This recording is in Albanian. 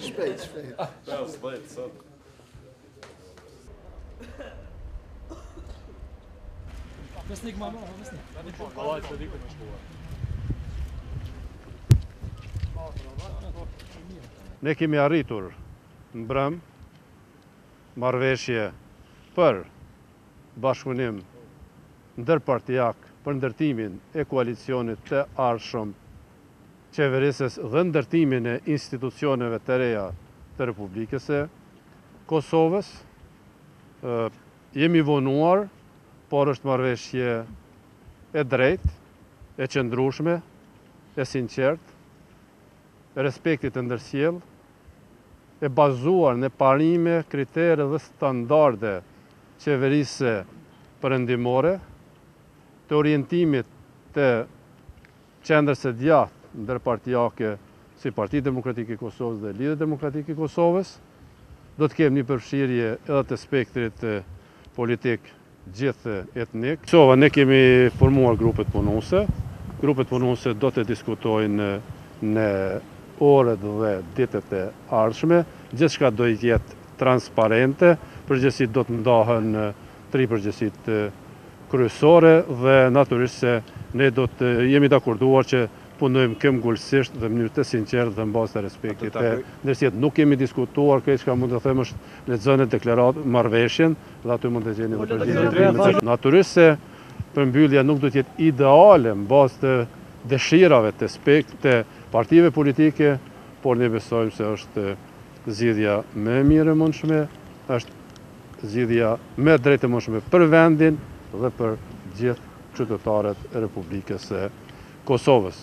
Shpejt. Besnik mamma, besnik. Kolla se diku me shkuar. Ne kemi arritur në brëm marrëveshje për bashkëpunim ndërpartijak për ndërtimin e koalicionit të ardhshëm qeverisës dhe ndërtimin e institucioneve të reja të Republikës së Kosovës. Jemi vonuar, por është marrëveshje e drejtë, e qëndrueshme, e sinqertë, e respektit të ndërsjellë, e bazuar në parime, kritere dhe standarde qeverisë perëndimore, të orientimit të qendrës së djathtë ndërpartijake si Partia Demokratike e Kosovës dhe Lidhja Demokratike e Kosovës. Do të kemi një përfshirje edhe të spektrit politik gjithë etnik. Kosova, ne kemi formuar grupet punuese. Grupet punuese do të diskutojnë në orët dhe ditët e ardhshme. Gjithçka do të jetë transparente, përgjegjësitë do të ndahen 3 përgjegjësitë kryesore dhe natyrisht se ne do të jemi të akorduar që punojmë këmbgulsisht dhe në mënyrë të sinqertë dhe në bazë të respektit të ndërsjellë. Nuk kemi diskutuar këtë çka mund të them është lexojnë deklaratë marrëveshjen dhe aty mund të gjeni edhe përgjigje. Natyrisht se përmbyllja nuk do të jetë ideale në bazë të dëshirave të partive politike, por ne besojmë se është zgjidhja më e mirë e mundshme, është zgjidhja më e drejtë e mundshme për vendin dhe për gjithë qytetarët e Republikës së Kosovës.